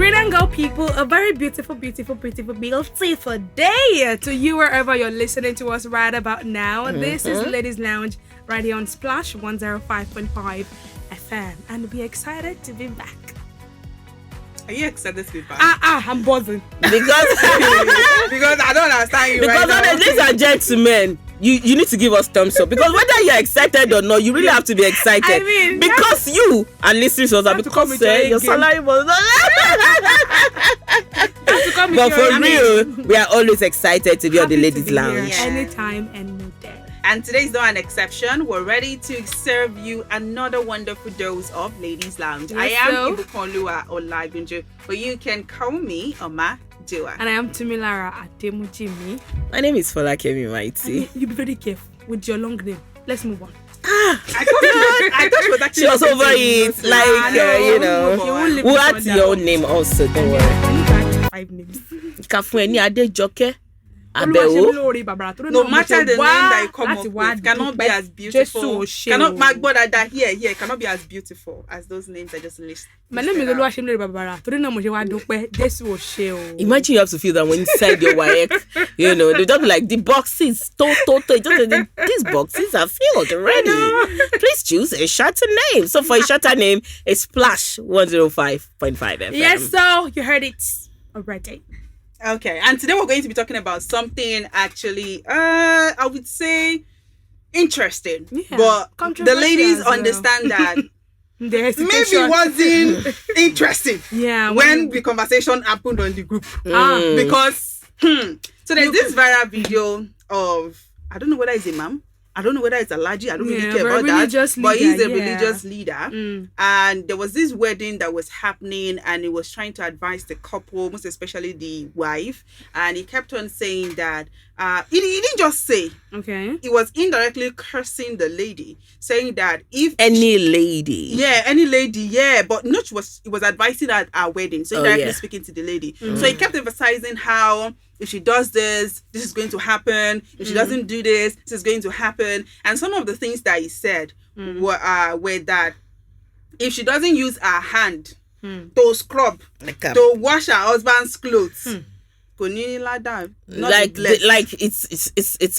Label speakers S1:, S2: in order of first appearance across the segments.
S1: Green and Girl people, a very beautiful day to you wherever you're listening to us right about now. This is Ladies Lounge right here on Splash 105.5 FM, and we're excited to be back.
S2: Are you excited to be back?
S1: I'm buzzing.
S2: Because I don't understand you.
S3: Because ladies and gentlemen, you need to give us thumbs up, because whether you're excited or not, you really have to be excited.
S1: I mean,
S3: because you and listeners are because your salary was but for real, we are always excited to be on the Ladies Lounge.
S1: Anytime, any day.
S2: And today is not an exception. We're ready to serve you another wonderful dose of Ladies Lounge.
S1: Yes,
S2: I am Ibukonlua Olagunjo, but you can call me Omajuwa.
S1: And I am Tumi Atemujimi.
S3: My name is Folakemi Mighty.
S1: You be very careful with your long name. Let's move on.
S2: I thought she was actually.
S3: She was over it. What's your name also? Don't worry.
S1: 5 names.
S3: Kafueni Adejoke.
S2: No matter the name that you come up with, cannot be as beautiful. Cannot be as beautiful as those names I just listed.
S1: My name is Oluwashimile Babara.
S3: Imagine you have to feel that when inside your wife, they don't be like the boxes. These boxes are filled already. Please choose a shorter name. So for a shorter name, it's Splash 105.5 FM.
S1: Yes, so you heard it already.
S2: Okay, and today we're going to be talking about something actually, I would say, interesting. Yeah, but the ladies understand that maybe it wasn't interesting when the conversation happened on the group. Because, so there's this viral video of, I don't know whether it's a mom, I don't know whether it's a Laji, I don't really care about that, but he's a religious leader. And there was this wedding that was happening, and he was trying to advise the couple, most especially the wife, and he kept on saying that he didn't just say, he was indirectly cursing the lady, saying that if
S3: any lady,
S2: but not he was advising at our wedding, so indirectly speaking to the lady. So he kept emphasizing how if she does this is going to happen. If she doesn't do this is going to happen. And some of the things that he said were that if she doesn't use her hand to scrub, to wash her husband's clothes,
S3: it's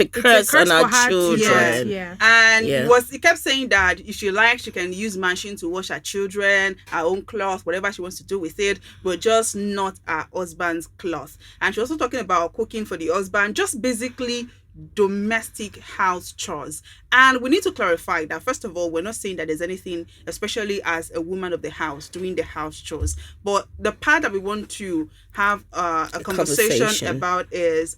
S3: a curse on our children.
S2: And he kept saying that if she likes, she can use machine to wash her children, her own cloth, whatever she wants to do with it, but just not her husband's cloth. And she was also talking about cooking for the husband, just basically domestic house chores. And we need to clarify that, first of all, we're not saying that there's anything, especially as a woman of the house, doing the house chores. But the part that we want to have a conversation about is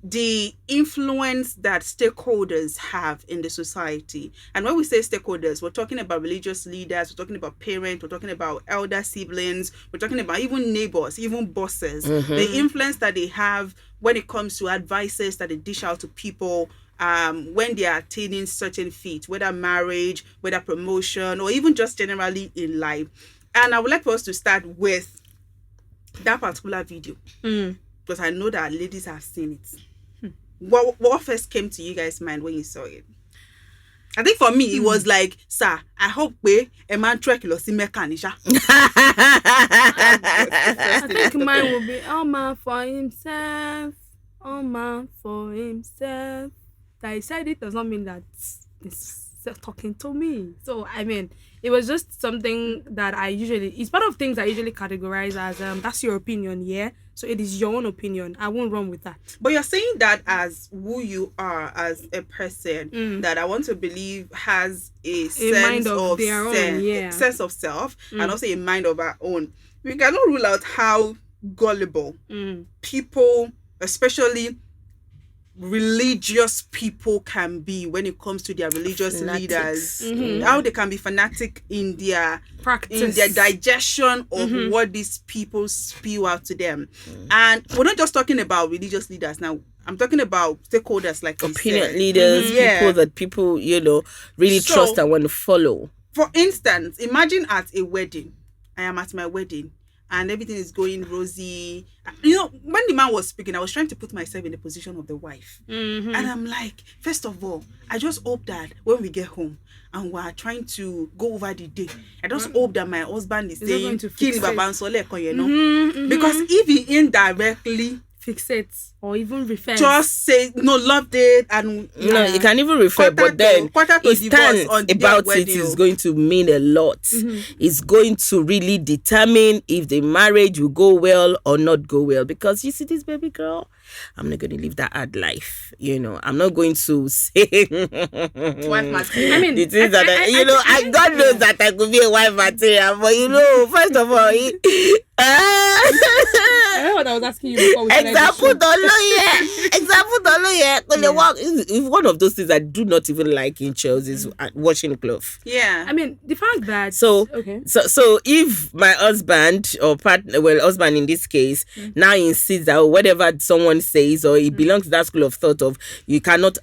S2: the influence that stakeholders have in the society. And when we say stakeholders, we're talking about religious leaders, we're talking about parents, we're talking about elder siblings, we're talking about even neighbors, even bosses. The influence that they have when it comes to advices that they dish out to people when they are attaining certain feats, whether marriage, whether promotion, or even just generally in life. And I would like for us to start with that particular video, because I know that ladies have seen it. What first came to you guys' mind when you saw it? I think for me, it was like, sir, I hope a man track lossy mechanism.
S1: I think mine will be, oh man for himself. Oh man for himself. That I said it does not mean that it's talking to me. So, I mean, it was just something that it's part of things I usually categorize as, that's your opinion, yeah? So it is your own opinion. I won't run with that.
S2: But you're saying that as who you are as a person that I want to believe has a sense of sense of self and also a mind of our own. We cannot rule out how gullible people, especially religious people, can be when it comes to their religious leaders. How they can be fanatic in their practice, in their digestion of what these people spew out to them. And we're not just talking about religious leaders now. I'm talking about stakeholders, like
S3: opinion leaders, people that people really trust and want to follow.
S2: For instance, imagine at a wedding. I am at my wedding, and everything is going rosy. You know, when the man was speaking, I was trying to put myself in the position of the wife. And I'm like, first of all, I just hope that when we get home and we're trying to go over the day, I just hope that my husband is saying, Kini Baba Nsole, you know? Because if he indirectly
S1: fixate or even refer,
S2: just say no, loved it, and
S3: no, you can even refer, but then his stance about it is going to mean a lot. It's going to really determine if the marriage will go well or not go well. Because you see, this baby girl, I'm not going to live that hard life. You know, I'm not going to say
S2: wife material.
S1: I mean,
S3: the things that I God knows that I could be a wife material, but you know, first of all,
S1: I know what I was asking you before.
S3: Example don't know yet. If one of those things I do not even like in Chelsea is washing clothes.
S2: Yeah.
S1: I mean, the fact that
S3: so if my husband or partner, well, husband in this case, now insists that whatever someone says or it belongs to that school of thought of you cannot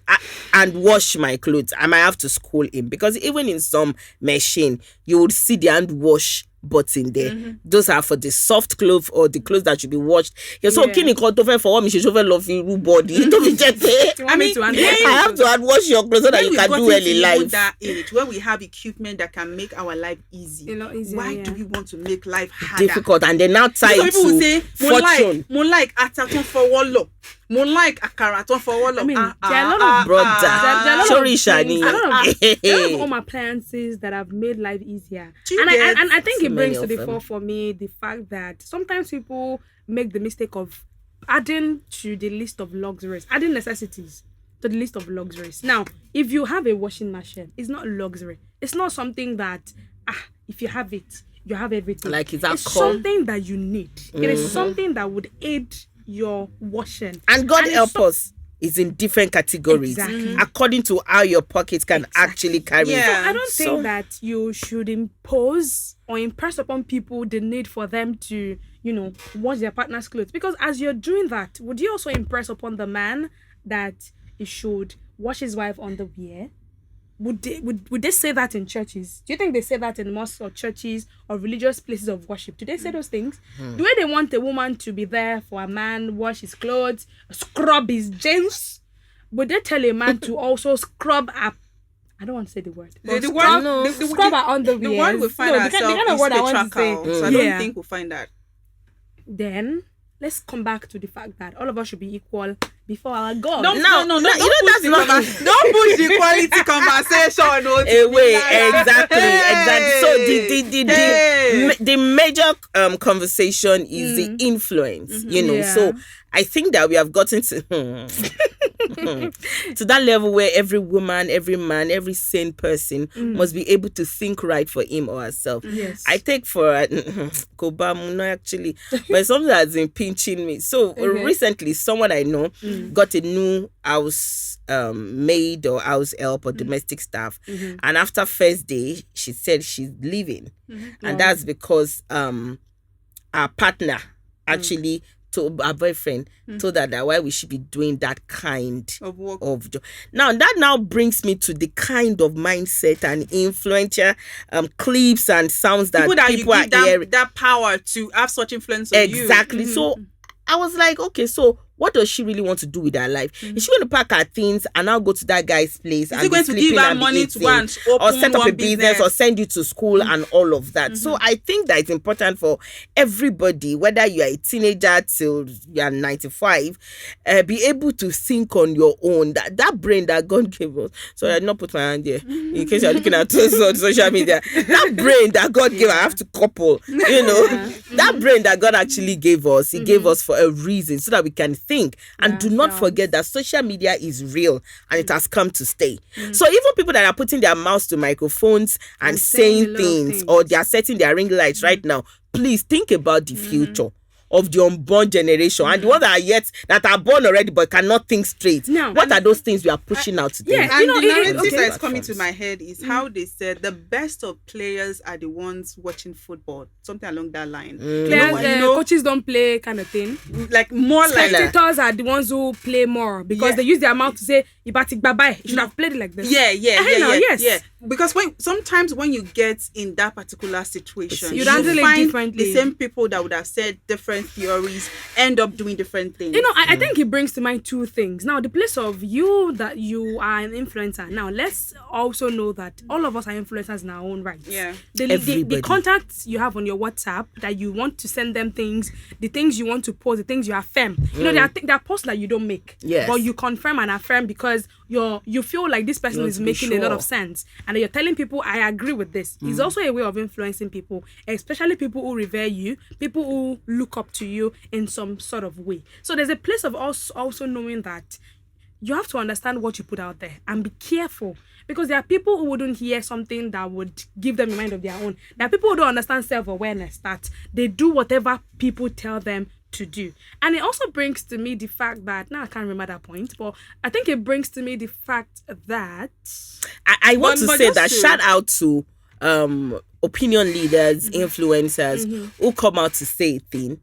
S3: and wash my clothes, I might have to school him, because even in some machine you would see the hand wash button there. Those are for the soft clothes or the clothes that should be washed. Kini for what me should love you body. I mean, I have to hand wash your clothes so that you can do well in life.
S2: That age where we have equipment that can make our life easy. Why do we want to make life harder?
S3: Difficult, and then now tie it to fortune.
S2: More like ataton for wallo. More like akaraton for wallo.
S1: I mean, there are a lot of
S3: brother. Sorry, Shani.
S1: A lot of home appliances that have made life easier. And I think it brings to the fore for me the fact that sometimes people make the mistake of adding to the list of luxuries, adding necessities to the list of luxuries. Now, if you have a washing machine, it's not luxury. It's not something that if you have it, you have everything.
S3: Like it's
S1: something that you need. It is something that would aid your washing.
S3: And God help us. Is in different categories according to how your pockets can actually carry.
S1: So I don't think that you should impose or impress upon people the need for them to, you know, wash their partner's clothes. Because as you're doing that, would you also impress upon the man that he should wash his wife underwear? Would they say that in churches? Do you think they say that in mosques or churches or religious places of worship? Do they say those things? The way they want a woman to be there for a man, wash his clothes, scrub his jeans, would they tell a man to also scrub up? I don't want to say the word. Scrub her underwear.
S2: The word we find ourselves is patriarchal. So I don't think we'll find that.
S1: Then let's come back to the fact that all of us should be equal before our God.
S2: No. Don't push the equality conversation.
S3: Exactly. So the major conversation is the influence. You know, so I think that we have gotten to to that level where every woman, every man, every sane person must be able to think right for him or herself.
S1: Yes.
S3: I take for Kobamu, no, actually, but something that's been pinching me. So recently, someone I know got a new house maid or house help or domestic staff, and after first day, she said she's leaving, and that's because our partner actually told our boyfriend told her that why we should be doing that kind
S2: of work.
S3: Now that brings me to the kind of mindset and influential clips and sounds that people are hearing.
S2: That power to have such influence on you.
S3: Exactly. So I was like, okay, so what does she really want to do with her life? Is she going to pack her things and now go to that guy's place?
S2: Is he going to give her money to go and open
S3: or set up a
S2: business
S3: or send you to school and all of that? So I think that it's important for everybody, whether you are a teenager till you are 95, be able to think on your own. That brain that God gave us. So I not put my hand there in case you're looking at us on social media. That brain that God gave, I have to couple. You know, that brain that God actually gave us, He gave us for a reason so that we can think. And do not forget that social media is real and it has come to stay. So even people that are putting their mouths to microphones and saying things or they are setting their ring lights right now, please think about the future. of the unborn generation and the ones that are born already but cannot think straight.
S1: No.
S3: What are those things we are pushing out to them?
S1: Yeah,
S2: And
S1: you know,
S2: the narrative
S1: okay.
S2: that is coming to my head is how they said the best of players are the ones watching football, something along that line.
S1: Players, coaches don't play kind of thing.
S2: Like more like
S1: Spectators are the ones who play more because they use their mouth to say, "Ibatik bye-bye." You should have played it like this.
S2: Yeah. Because sometimes when you get in that particular situation,
S1: You'd handle it
S2: find
S1: differently.
S2: the same people that would have said different theories end up doing different things.
S1: You know, I think it brings to mind two things. Now, the place of you that you are an influencer. Now, let's also know that all of us are influencers in our own right.
S2: Yeah.
S1: The contacts you have on your WhatsApp that you want to send them things, the things you want to post, the things you affirm. You know, there are posts that you don't make.
S3: Yes.
S1: But you confirm and affirm because you feel like this person is making a lot of sense. And you're telling people, I agree with this. It's also a way of influencing people, especially people who revere you, people who look up to you in some sort of way. So there's a place of us also knowing that you have to understand what you put out there and be careful, because there are people who wouldn't hear something that would give them a mind of their own. There are people who don't understand self-awareness, that they do whatever people tell them to do. And it also brings to me the fact that, now I can't remember that point, but I think it brings to me the fact that
S3: I want to say that
S2: just
S3: shout out to opinion leaders, influencers who come out to say a thing.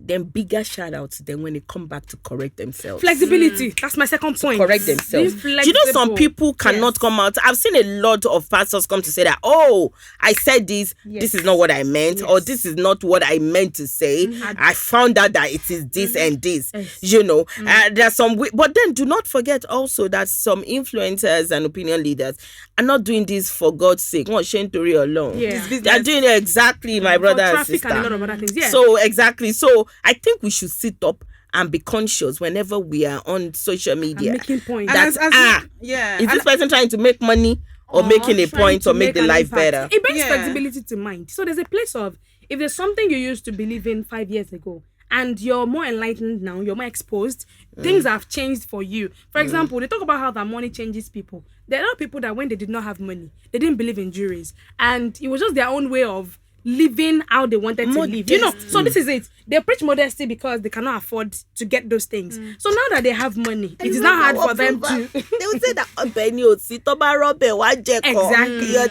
S3: Then bigger shout out to them when they come back to correct themselves.
S1: flexibility, that's my second point.
S3: Correct themselves.
S1: Be
S3: Do you know some
S1: flexible.
S3: people cannot come out? I've seen a lot of pastors come to say that, oh, I said this, this is not what I meant, or this is not what I meant to say. I found out that it is this and this. You know, there's some, but then do not forget also that some influencers and opinion leaders are not doing this for God's sake. Not Shentori alone.
S1: Yeah.
S3: They're doing it exactly, my brother and
S1: traffic
S3: sister.
S1: and a lot of other things. Yeah.
S3: So exactly. So I think we should sit up and be conscious whenever we are on social media.
S1: making points.
S3: That is this person trying to make money or making a
S1: trying
S3: point
S1: to
S3: or make the
S1: an
S3: life
S1: impact.
S3: better?
S1: It brings
S2: Yeah.
S1: flexibility to mind. So there's a place of, if there's something you used to believe in 5 years ago and you're more enlightened now, you're more exposed, things have changed for you. For example, they talk about how that money changes people. There are people that when they did not have money, they didn't believe in juries, and it was just their own way of living how they wanted to live. You know, so this is it. They preach modesty because they cannot afford to get those things. So now that they have money, it is not hard for them to
S3: They would say that
S1: exactly.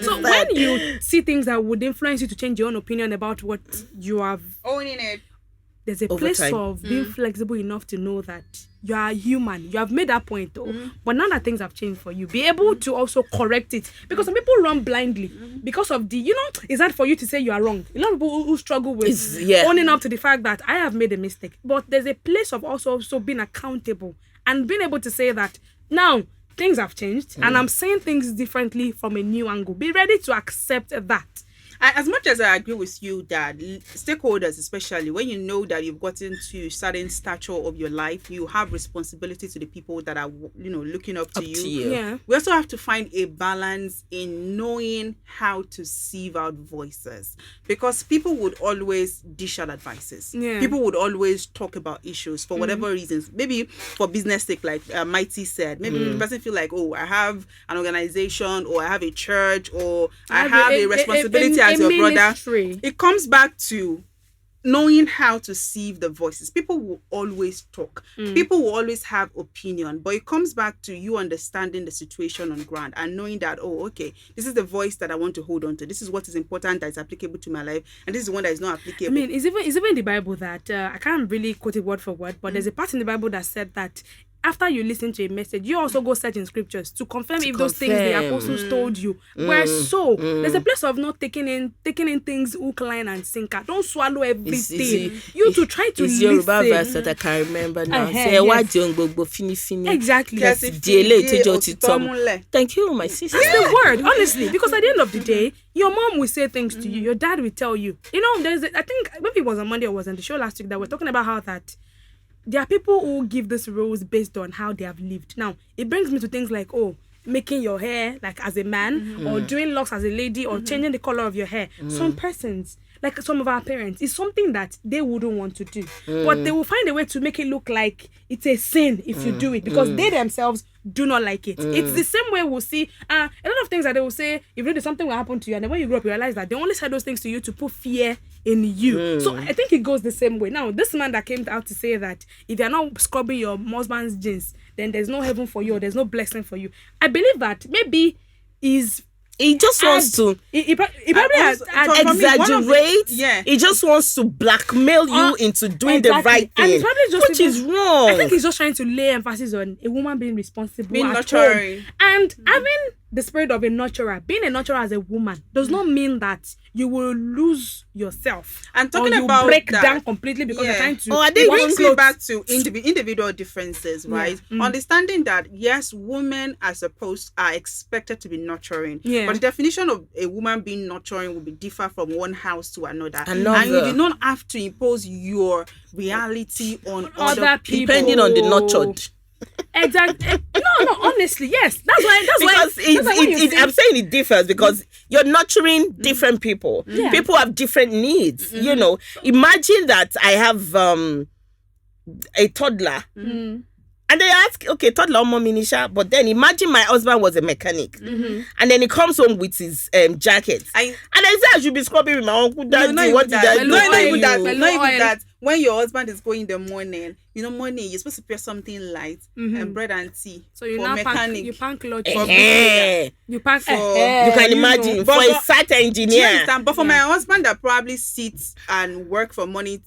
S1: So when you see things that would influence you to change your own opinion about what you have,
S2: owning it.
S1: there's a
S3: Over
S1: place
S3: time.
S1: of being flexible enough to know that you are human. You have made that point though. But now that things have changed for you, be able to also correct it. Because some people run blindly because of the, you know, it's hard for you to say you are wrong. A lot of people who struggle with owning up to the fact that I have made a mistake. But there's a place of also being accountable and being able to say that now things have changed and I'm saying things differently from a new angle. Be ready to accept that.
S2: As much as I agree with you that stakeholders, especially when you know that you've gotten to a certain stature of your life, you have responsibility to the people that are, you know, looking up to you.
S1: Yeah.
S2: We also have to find a balance in knowing how to sieve out voices, because people would always dish out advices.
S1: Yeah.
S2: People would always talk about issues for whatever reasons. Maybe for business sake, like Mighty said. Maybe the person feel like, oh, I have an organization, or I have a church, or I have a responsibility as your
S1: ministry.
S2: brother. It comes back to knowing how to sieve the voices. People will always talk. People will always have opinion, but it comes back to you understanding the situation on ground and knowing that, oh, okay, this is the voice that I want to hold on to. This is what is important, that is applicable to my life, and this is the one that is not applicable.
S1: I mean, it's even in the Bible that I can't really quote it word for word, but there's a part in the Bible that said that after you listen to a message, you also go search in scriptures to confirm if those things the apostles told you were so. There's a place of not taking in things hook, line, and sinker. Don't swallow everything. You to try to
S3: listen. It's Yoruba verse
S1: listen.
S3: that I can remember now.
S1: Yes.
S3: Say,
S1: Exactly.
S2: Yes,
S1: That's
S2: if
S3: thank you, my sister.
S1: the word, honestly, because at the end of the day, your mom will say things to you, your dad will tell you. You know, I think maybe it was on Monday or was on the show last week that we're talking about how that there are people who give this rules based on how they have lived. Now, it brings me to things like, oh, making your hair like as a man, or doing locks as a lady, or changing the color of your hair. Some persons, like some of our parents, it's something that they wouldn't want to do. But they will find a way to make it look like it's a sin if you do it, because they themselves do not like it. It's the same way we'll see a lot of things that they will say, if you do something will happen to you, and then when you grow up you realize that they only said those things to you to put fear in you. So I think it goes the same way. Now, this man that came out to say that if you're not scrubbing your husband's jeans, then there's no heaven for you, or there's no blessing for you. I believe that maybe
S3: he just wants to
S1: he probably has
S3: exaggerate. He just wants to blackmail you into doing the right
S1: and
S3: thing,
S1: it's probably just
S3: which is wrong.
S1: I think he's just trying to lay emphasis on a woman being responsible,
S2: being
S1: at
S2: nurturing,
S1: home, and having the spirit of a nurturer. Being a nurturer as a woman does not mean that you will lose yourself
S2: and talking
S1: or you
S2: about
S1: break
S2: that,
S1: down completely because you're trying to.
S2: It brings me back to individual differences, right? Understanding that yes, women are expected to be nurturing, but the definition of a woman being nurturing will be differ from one house to another. And you do not have to impose your reality on other people
S3: depending on the nurtured.
S1: Exactly. No, honestly, yes. That's why
S3: I'm saying it differs because you're nurturing different people.
S1: Yeah.
S3: People have different needs. You know, imagine that I have a toddler. And they ask, okay, toddler minisha, but then imagine my husband was a mechanic, and then he comes home with his jacket, and I say I should be scrubbing with my uncle daddy.
S2: Not even that. When your husband is going in the morning, morning you're supposed to prepare something light and bread and tea.
S1: So you
S2: for
S1: now
S2: mechanic.
S1: You pack clothes.
S3: You can imagine for a site engineer.
S2: But for my husband that probably sits and work from morning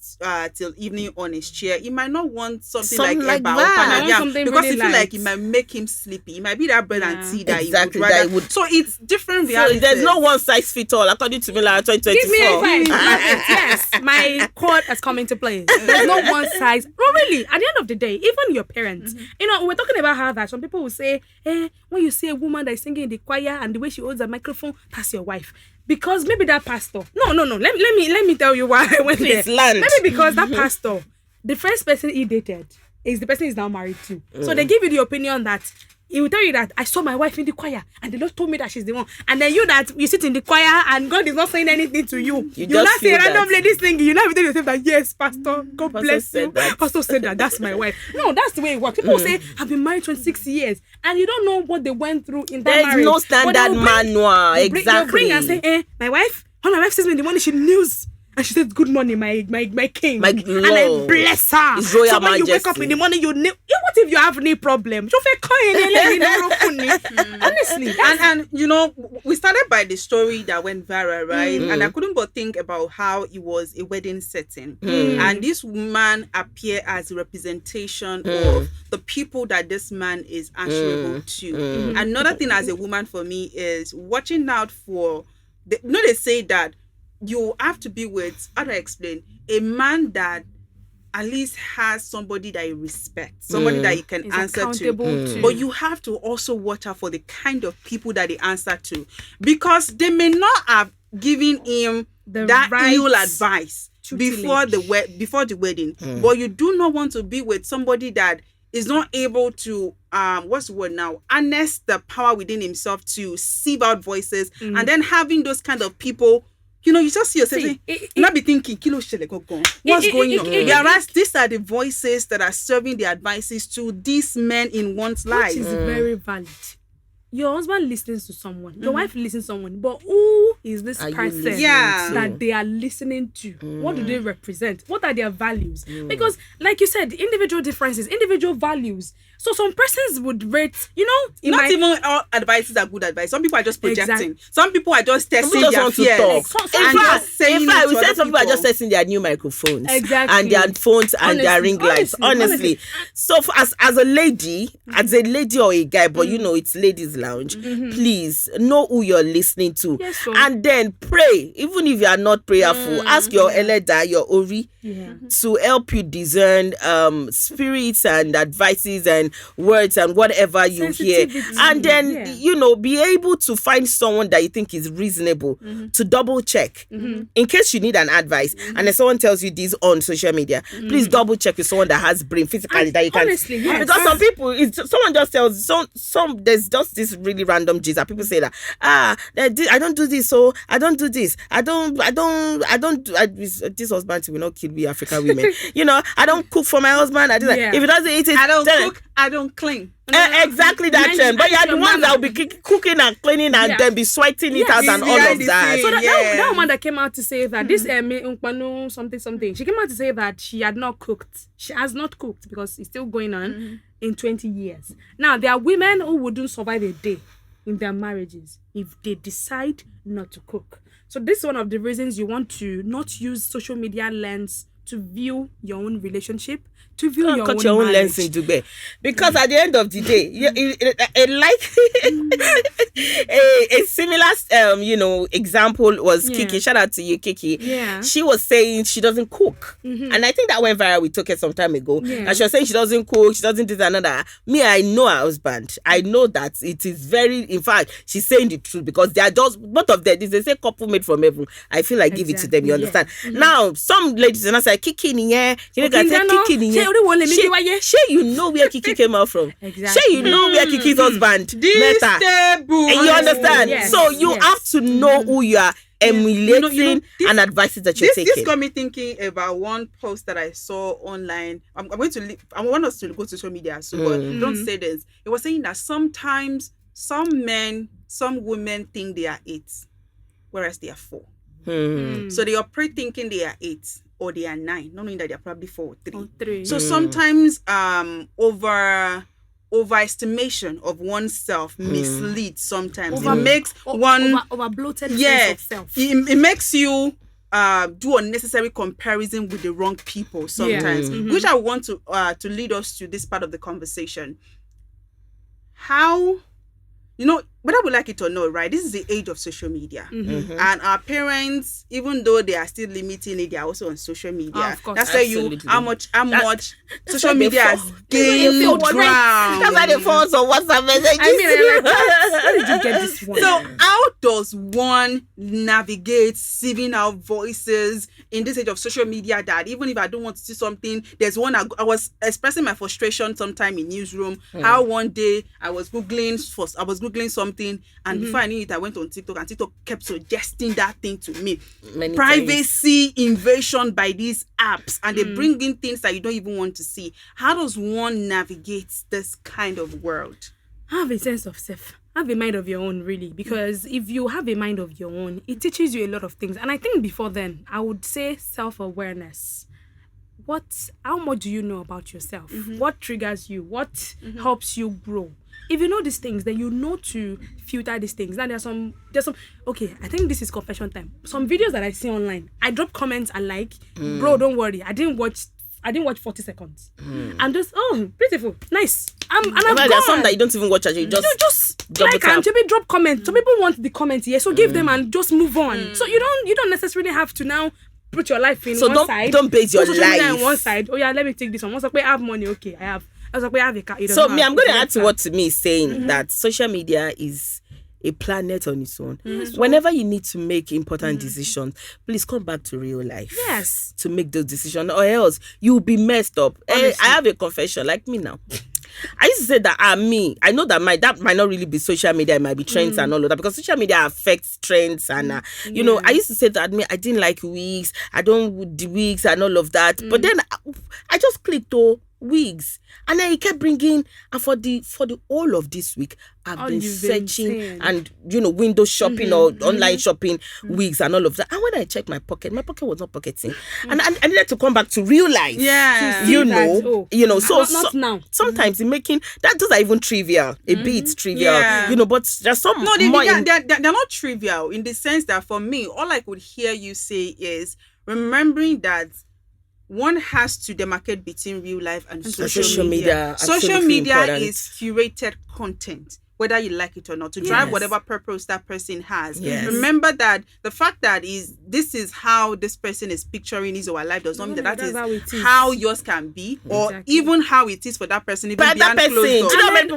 S2: till evening on his chair, he might not want something like that. Because he feel like it might make him sleepy. It might be that bread and tea that he would rather. So it's different realities.
S3: So there's no one size fit all according to me, like 2024.
S1: Give me a yes, my quote has come into play. There's no one size. Well, really, at the end of the day, even your parents, we're talking about how that some people will say, when you see a woman that is singing in the choir and the way she holds a microphone, that's your wife. Because maybe that pastor. No. Let me tell you why I went there. Maybe because that pastor, the first person he dated is the person he's now married to. So they give you the opinion that he will tell you that I saw my wife in the choir and the Lord told me that she's the one. And then you sit in the choir and God is not saying anything to you. You not say randomly this thing. You never tell yourself that yes, Pastor, God bless you. Pastor said that's my wife. No, that's the way it works. People say I've been married 26 years and you don't know what they went through in that marriage.
S3: There's no standard manual. Exactly.
S1: They'll bring and say, my wife, when my wife says me in the morning, she kneels. And she said, good morning, my king.
S3: My
S1: Lord. And I bless her.
S3: His Royal
S1: so when
S3: Majesty.
S1: You wake up in the morning, what if you have any problem? Honestly.
S2: And we started by the story that went viral, right? And I couldn't but think about how it was a wedding setting. And this woman appeared as a representation of the people that this man is answerable to. Another thing as a woman for me is watching out for, they say that you have to be with, how do I explain, a man that at least has somebody that you respect, somebody that you can answer to. But you have to also watch out for the kind of people that they answer to, because they may not have given him that ill advice before the wedding. But you do not want to be with somebody that is not able to harness the power within himself to sieve out voices, and then having those kind of people. You just see yourself not be thinking, what's going on? Whereas these are the voices that are serving the advices to these men in one's life.
S1: Which is very valid. Your husband listens to someone, your wife listens to someone, but who is this person that they are listening to? What do they represent? What are their values? Because, like you said, individual differences, individual values. So some persons would rate,
S2: not even all advices are good advice. Some people are just projecting.
S1: Exactly.
S2: Some people are just testing their fears.
S3: In fact, we said some people are just testing their new microphones.
S1: Exactly.
S3: And their phones and their ring lights. Honestly. So as a lady or a guy, but it's ladies' lounge, please know who you're listening to.
S1: Yes, so.
S3: And then pray. Even if you are not prayerful, ask your Eleda, your Ori, to help you discern spirits and advices and words and whatever you hear, and then be able to find someone that you think is reasonable to double check in case you need an advice, and if someone tells you this on social media, please double check with someone that has brain physically that you can.
S1: Honestly, yes.
S3: Because some people, someone just tells some there's just this this really random gist that people say that I don't do this, so I don't do this. This husband will not kill we African women. I don't cook for my husband. I do that. If he doesn't eat it,
S2: I don't cook. I don't clean.
S3: Exactly that trend. But you are the ones that will be cooking and cleaning and then be sweating it out and all of that.
S1: So that woman that came out to say that this something, she came out to say that she had not cooked. She has not cooked because it's still going on in 20 years. Now, there are women who wouldn't survive a day in their marriages if they decide not to cook. So this is one of the reasons you want to not use social media lens to view your own relationship, to view your own
S3: lens in Dubai. Because at the end of the day, a similar example was Kiki. Shout out to you, Kiki.
S1: Yeah.
S3: She was saying she doesn't cook. And I think that went viral. We took it some time ago.
S1: Yeah.
S3: And she was saying she doesn't cook, she doesn't do another. Me, I know her husband. I know that it is in fact, she's saying the truth because they are just, both of them, they say couple made from heaven. I feel like give it to them, you understand? Now, some ladies and I say, Kiki niye, Kiki niye. You know where Kiki came out from.
S1: Exactly.
S3: You know where Kiki's husband met her. And you understand?
S1: Yes,
S3: so you have to know who you are emulating and advices that you're taking.
S2: This got me thinking about one post that I saw online. I want us to go to social media, but don't say this. It was saying that sometimes some men, some women think they are 8, whereas they are 4. So they operate thinking they are 8 or they are 9, not knowing that they are probably 4 or 3.
S1: 3.
S2: So sometimes overestimation of oneself misleads sometimes. It makes
S1: over bloated sense of self.
S2: It makes you do unnecessary comparison with the wrong people sometimes, which I want to lead us to this part of the conversation. How, whether we like it or not, right? This is the age of social media. And our parents, even though they are still limiting it, they are also on social media.
S1: Of course.
S2: That's how much social media has gained ground.
S3: That's why they fall on WhatsApp messages.
S1: Where did you get this one?
S2: So how does one navigate sieving out voices in this age of social media that even if I don't want to see something, there's one I was expressing my frustration sometime in newsroom, how one day I was Googling something and before I knew it, I went on TikTok and TikTok kept suggesting that thing to me. Privacy invasion by these apps, and they bring in things that you don't even want to see. How does one navigate this kind of world?
S1: Have a sense of self. Have a mind of your own, really, because if you have a mind of your own, it teaches you a lot of things. And I think before then, I would say self-awareness. How much do you know about yourself? What triggers you? What helps you grow? If you know these things, then you know to filter these things. Now there's some okay, I think this is confession time. Some videos that I see online, I drop comments and like, bro, don't worry, I didn't watch 40 seconds. I'm just, beautiful, nice. And I'm gone.
S3: There's some that you don't even watch, you just
S1: like and maybe drop comments. Some people want the comments here, so give them and just move on. So you don't necessarily have to now put your life in one side.
S3: Don't base your life
S1: on one side. Oh yeah, let me take this one. Once I have money, okay, I have. I was like, we have a car.
S3: So I'm going to add to what Tumi is saying, that social media is a planet on its own. Whenever you need to make important decisions, please come back to real life.
S1: Yes.
S3: To make those decisions, or else you'll be messed up. I have a confession, like me now. I used to say that I know that that might not really be social media, it might be trends and all of that, because social media affects trends and I used to say that I didn't like wigs, I don't do wigs and all of that. But then I just clicked wigs, and then he kept bringing, and for the whole of this week I've been searching and window shopping or online shopping wigs and all of that. And when I checked my pocket was not pocketing, and I needed to come back to real life. So
S1: not now.
S3: Sometimes in making that, those are even trivial, a bit trivial, but there's some
S2: they're not trivial in the sense that for me, all I could hear you say is remembering that one has to demarcate between real life and social media. Social media is curated content, whether you like it or not, to drive whatever purpose that person has.
S3: Yes.
S2: Remember that the fact that this is how this person is picturing his or her life does not mean that is how yours can be, or even how it is for that person. Even
S3: but that person,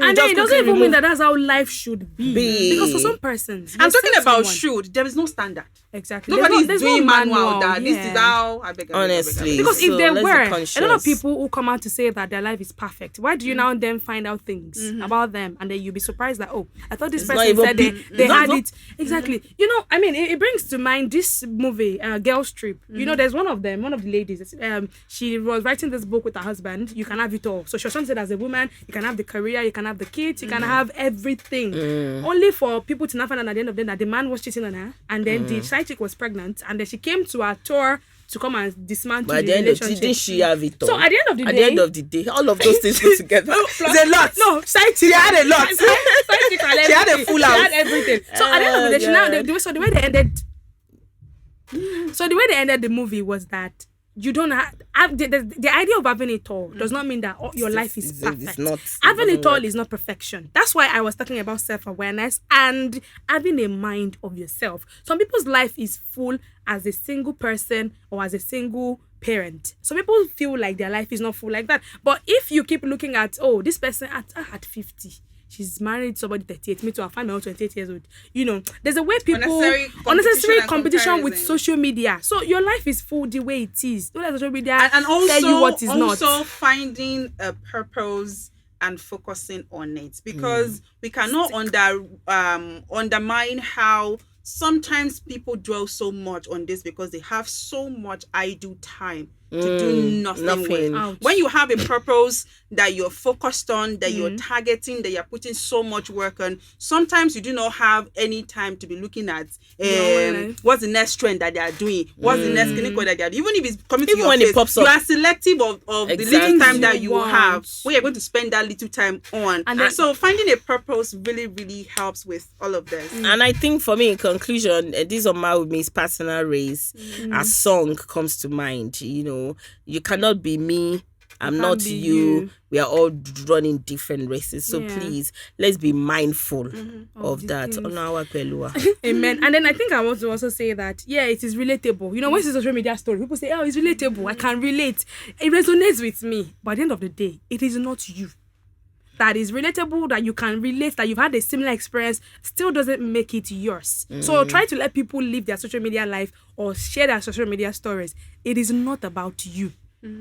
S1: and then it doesn't even mean that that's how life should be. Because for some persons,
S2: I'm talking about should. There is no standard.
S1: Exactly.
S2: Nobody is doing manual that this is how I beg.
S3: Honestly,
S1: because if there were a lot of people who come out to say that their life is perfect, why do you now then find out things about them and then you'll be surprised realize that, oh, I thought this
S3: It's not
S1: person
S3: even
S1: said
S3: peop-
S1: they
S3: not
S1: had
S3: even-
S1: it. Exactly. You know, I mean, it brings to mind this movie, Girls Trip. You know, there's one of them, one of the ladies. She was writing this book with her husband. You can have it all. So she was trying to say, as a woman, you can have the career, you can have the kids, you can have everything. Only for people to not find out at the end of the day that the man was cheating on her, and then the side chick was pregnant, and then she came to her tour to come and dismantle
S3: But at
S1: the
S3: the end of
S1: relationship.
S3: didn't she have it all?
S1: So at the end of the
S3: At
S1: day,
S3: the end of the day, all of those things put together.
S2: It's a lot.
S1: no, side
S2: She had a lot.
S1: she
S2: had a full
S1: She
S2: house.
S1: had everything. So at the end of the day, she now so the way they ended. So the way they ended the movie was that you don't have the idea of having it all does not mean that your life is perfect.
S3: It's not.
S1: Having it all
S3: work.
S1: is not perfection. That's why I was talking about self-awareness and having a mind of yourself. Some people's life is full as a single person or as a single parent. Some people feel like their life is not full like that. But if you keep looking at, oh, this person at 50, she's married somebody 38, me too, I find my own 28 years old. You know, there's a way people unnecessary competition with social media. So your life is full the way it is. Don't let social media
S2: and also,
S1: tell you what is
S2: also
S1: not.
S2: finding a purpose and focusing on it, because we cannot undermine how sometimes people dwell so much on this because they have so much idle time to do nothing with.
S1: Ouch.
S2: When you have a purpose that you're focused on, that you're targeting, that you're putting so much work on, sometimes you do not have any time to be looking at what's the next trend that they are doing, what's the next clinical that they are doing. Even if it's coming to
S3: Even
S2: your
S3: when it
S2: face,
S3: pops
S2: you
S3: up.
S2: are selective of the little
S3: Exactly.
S2: time that you
S1: Want.
S2: have, where you're going to spend that little time on.
S1: And then-
S2: so finding a purpose really, really helps with all of this.
S3: And I think for me, in conclusion, this Oma with me's personal race. A song comes to mind. You know, you cannot be me. I'm
S1: can't
S3: not
S1: be
S3: you.
S1: you.
S3: We are all running different races. So
S1: Yeah.
S3: please, let's be mindful of
S1: the
S3: that.
S1: things.
S3: Onawa Kwelua.
S1: Amen. And then I think I want to also say that, yeah, it is relatable. You know, when it's a social media story, people say, oh, it's relatable. I can relate. It resonates with me. But at the end of the day, it is not you. That is relatable, that you can relate, that you've had a similar experience, still doesn't make it yours. So try to let people live their social media life or share their social media stories. It is not about you.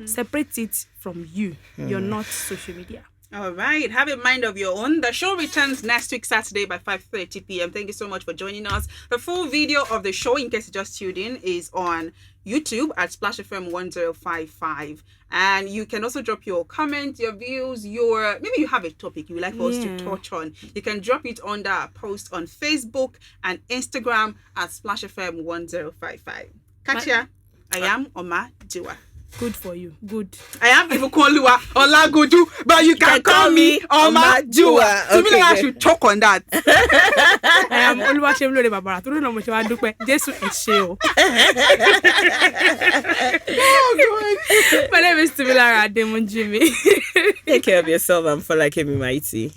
S1: Separate it from you. You're not social media.
S2: All right. Have a mind of your own. The show returns next week, Saturday by 5:30 p.m. Thank you so much for joining us. The full video of the show, in case you just tuned in, is on YouTube at Splash FM 1055. And you can also drop your comments, your views, maybe you have a topic you would like us to touch on. You can drop it under our post on Facebook and Instagram at Splash FM 1055. Catch ya. I am Omajuwa.
S1: Good for you. Good.
S2: I am Ibukonluwa Olagoju, but you can call me Omajuwa. To me, like I should talk on that.
S1: I am Oluwaseun Babara. Turu no mo se wa dupe. Jesu e se o. My name is Tumilara Ademunjimi.
S3: Take care of yourself and Folakemi Mighty.